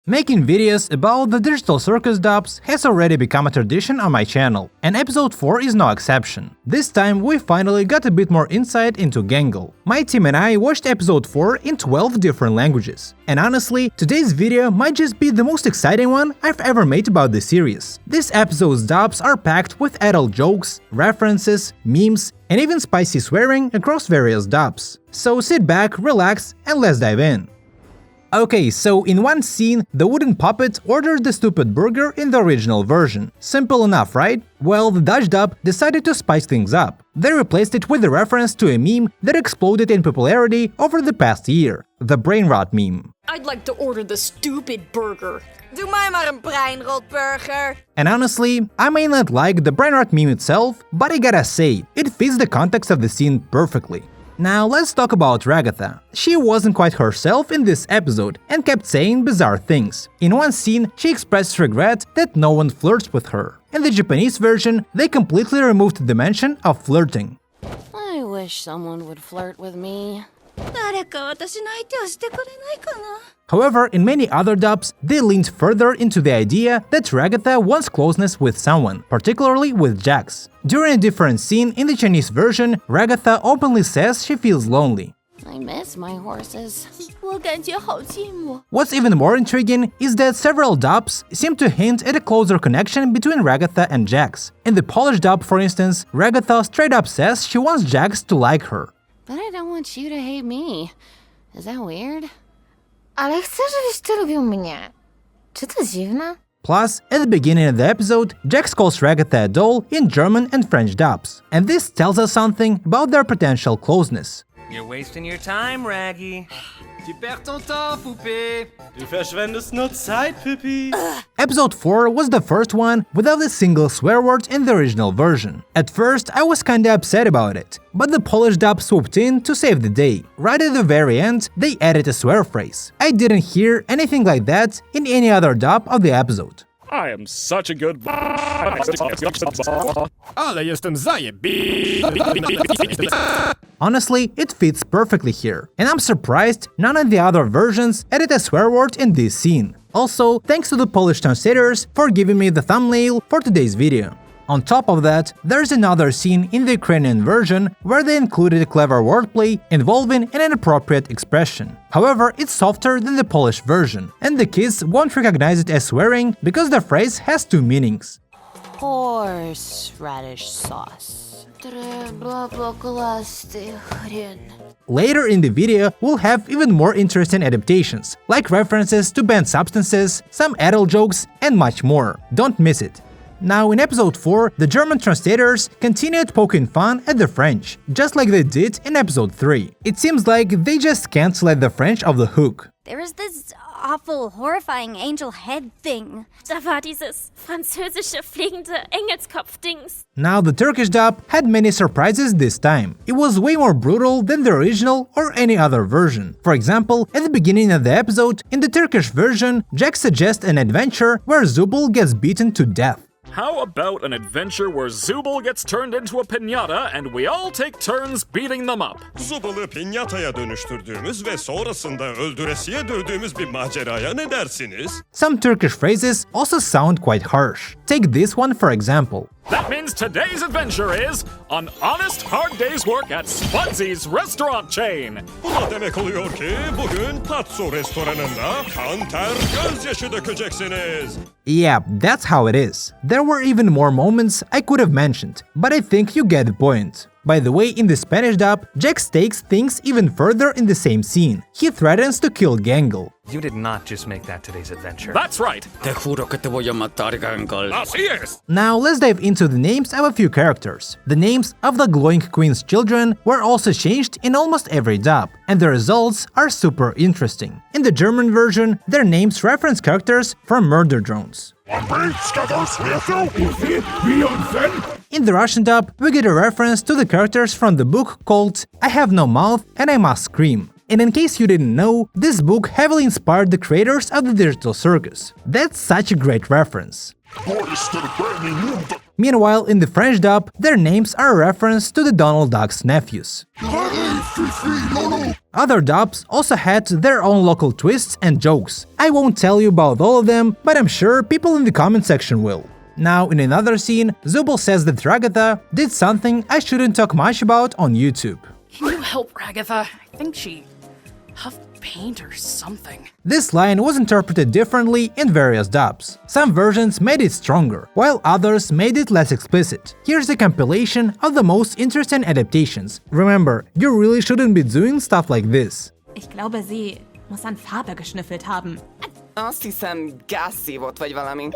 Making videos about the digital circus dubs has already become a tradition on my channel, and episode 4 is no exception. This time we finally got a bit more insight into Gangle. My team and I watched episode 4 in 12 different languages. And honestly, today's video might just be the most exciting one I've ever made about the series. This episode's dubs are packed with adult jokes, references, memes, and even spicy swearing across various dubs. So sit back, relax, and let's dive in. Okay, so in one scene, the wooden puppet ordered the stupid burger in the original version. Simple enough, right? Well, the Dutch dub decided to spice things up. They replaced it with a reference to a meme that exploded in popularity over the past year, the brain rot meme. I'd like to order the stupid burger. Doe mij maar een breinrotburger. And honestly, I may not like the brain rot meme itself, but I gotta say, it fits the context of the scene perfectly. Now let's talk about Ratha. She wasn't quite herself in this episode and kept saying bizarre things. In one scene, she expressed regret that no one flirts with her. In the Japanese version, they completely removed the mention of flirting. I wish someone would flirt with me. However, in many other dubs, they leaned further into the idea that Ratha wants closeness with someone, particularly with Jax. During a different scene in the Chinese version, Ratha openly says she feels lonely. I miss my horses. 我感觉好寂寞。 What's even more intriguing is that several dubs seem to hint at a closer connection between Ratha and Jax. In the Polish dub, for instance, Ratha straight up says she wants Jax to like her. But I don't want you to hate me. Is that weird? Ale chcę, żebyś ty lubił mnie. Czy to dziwne? Plus, at the beginning of the episode, Jax calls Ratha a doll in German and French dubs. And this tells us something about their potential closeness. You're wasting your time, Raggy. Tu perds ton temps, poupée. Du verschwendest nur Zeit, Pippi. Episode 4 was the first one without a single swear word in the original version. At first, I was kinda upset about it, but the Polish dub swooped in to save the day. Right at the very end, they added a swear phrase. I didn't hear anything like that in any other dub of the episode. I am such a good. Ale jestem zajebisty. Honestly, it fits perfectly here, and I'm surprised none of the other versions added a swear word in this scene. Also, thanks to the Polish translators for giving me the thumbnail for today's video. On top of that, there's another scene in the Ukrainian version where they included a clever wordplay involving an inappropriate expression. However, it's softer than the Polish version, and the kids won't recognize it as swearing because the phrase has two meanings. Horseradish sauce. Later in the video, we'll have even more interesting adaptations, like references to banned substances, some adult jokes, and much more. Don't miss it. Now, in episode 4, the German translators continued poking fun at the French, just like they did in episode 3. It seems like they just can't let the French off the hook. There was this awful, horrifying angel head thing. Da war dieses französische fliegende Engelskopf-Dings. Now, the Turkish dub had many surprises this time. It was way more brutal than the original or any other version. For example, at the beginning of the episode, in the Turkish version, Jack suggests an adventure where Zubul gets beaten to death. How about an adventure where Zubul gets turned into a piñata and we all take turns beating them up? Zubul'u piñataya dönüştürdüğümüz ve sonrasında öldüresiye dövdüğümüz bir maceraya ne dersiniz? Some Turkish phrases also sound quite harsh. Take this one for example. That means today's adventure is an honest hard day's work at Spunzy's restaurant chain. Bu da demek oluyor ki bugün Patso restoranında kan ter gözyaşı dökeceksiniz. Yeah, that's how it is. There were even more moments I could have mentioned, but I think you get the point. By the way, in the Spanish dub, Jax takes things even further in the same scene. He threatens to kill Gangle. You did not just make that today's adventure. That's right. Te juro que te voy a matar, Gangle. Así es. Now let's dive into the names of a few characters. The names of the Glowing Queen's children were also changed in almost every dub, and the results are super interesting. In the German version, their names reference characters from Murder Drones. In the Russian dub, we get a reference to the characters from the book called I Have No Mouth and I Must Scream. And in case you didn't know, this book heavily inspired the creators of the digital circus. That's such a great reference. Meanwhile, in the French dub, their names are a reference to the Donald Duck's nephews. Other dubs also had their own local twists and jokes. I won't tell you about all of them, but I'm sure people in the comment section will. Now, in another scene, Zubul says that Ratha did something I shouldn't talk much about on YouTube. Can you help Ratha? I think she huffed paint or something. This line was interpreted differently in various dubs. Some versions made it stronger, while others made it less explicit. Here's a compilation of the most interesting adaptations. Remember, you really shouldn't be doing stuff like this. Ich glaube, sie muss an Farbe geschnüffelt haben. Azt hiszem, gázszívott vagy valami.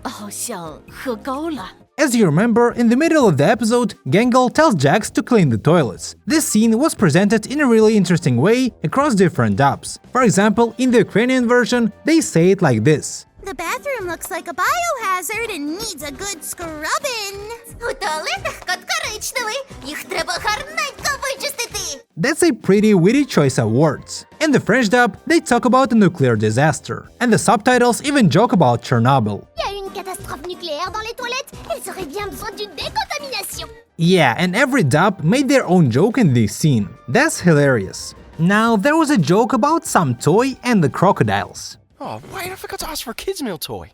好像喝高了。 As you remember, in the middle of the episode, Gangle tells Jax to clean the toilets. This scene was presented in a really interesting way across different dubs. For example, in the Ukrainian version, they say it like this. The bathroom looks like a biohazard and needs a good scrubbing. У туалетах кот коричневий. Їх треба гарненько вичистити. That's a pretty witty choice of words. In the French dub, they talk about a nuclear disaster. And the subtitles even joke about Chernobyl. Il y a une catastrophe nucléaire dans les toilettes. Elles auraient bien besoin d'une décontamination. Yeah, and every dub made their own joke in this scene. That's hilarious. Now, there was a joke about some toy and the crocodiles. Oh, wait, I forgot to ask for a kid's meal toy.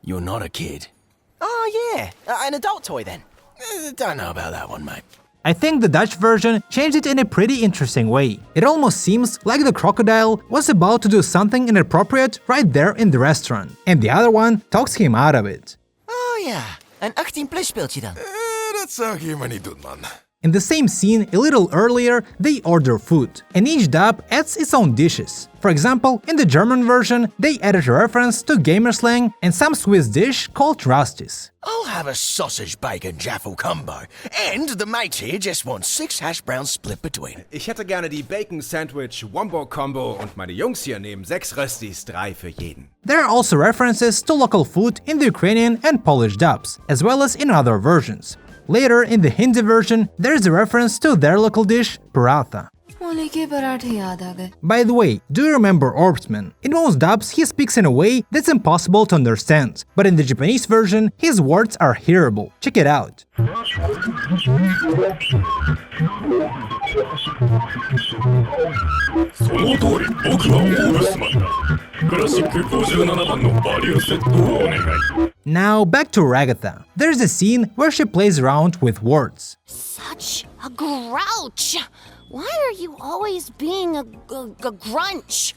You're not a kid. Oh, yeah, an adult toy then. Don't know about that one, mate. I think the Dutch version changed it in a pretty interesting way. It almost seems like the crocodile was about to do something inappropriate right there in the restaurant, and the other one talks him out of it. Oh, yeah, een 18-plus speeltje dan. Dat zou je maar niet doen, man. In the same scene, a little earlier, they order food, and each dub adds its own dishes. For example, in the German version, they added a reference to gamer slang and some Swiss dish called Rastis. I'll have a sausage bacon jaffle combo. And the mate here just wants 6 hash browns split between. Ich hätte gerne die Bacon Sandwich Wombo Combo und meine Jungs hier nehmen 6 Röstis, 3 für jeden. There are also references to local food in the Ukrainian and Polish dubs, as well as in other versions. Later, in the Hindi version, there is a reference to their local dish, paratha. By the way, do you remember Orbsman? In most dubs, he speaks in a way that's impossible to understand, but in the Japanese version, his words are hearable. Check it out. Now back to Ratha. There's a scene where she plays around with words. Such a grouch! Why are you always being a grunch?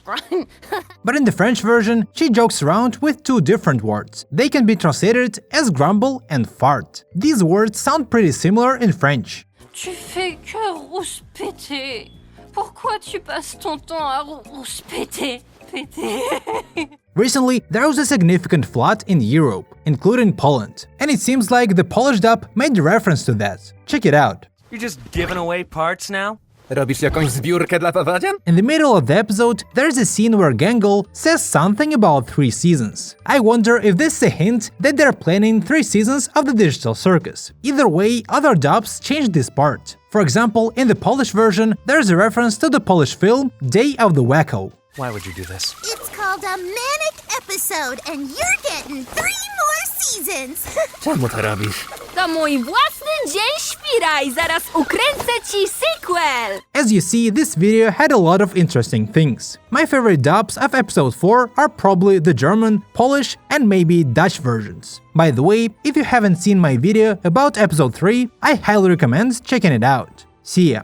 But in the French version, she jokes around with 2 different words. They can be translated as grumble and fart. These words sound pretty similar in French. Tu fais que rouspéter. Pourquoi tu passes ton temps à rouspéter? Recently, there was a significant flood in Europe, including Poland, and it seems like the Polish dub made the reference to that. Check it out. You're just giving away parts now? Robisz jakąś zbiórkę dla Powodzian? In the middle of the episode, there's a scene where Gangle says something about 3 seasons. I wonder if this is a hint that they're planning 3 seasons of the digital circus. Either way, other dubs changed this part. For example, in the Polish version, there's a reference to the Polish film Day of the Wacko. Why would you do this? It's called a manic episode, and you're getting 3 more seasons. Czemu to robisz? To mój własny dzień świra i zaraz ukręcę ci sequel! As you see, this video had a lot of interesting things. My favorite dubs of episode 4 are probably the German, Polish, and maybe Dutch versions. By the way, if you haven't seen my video about episode 3, I highly recommend checking it out. See ya!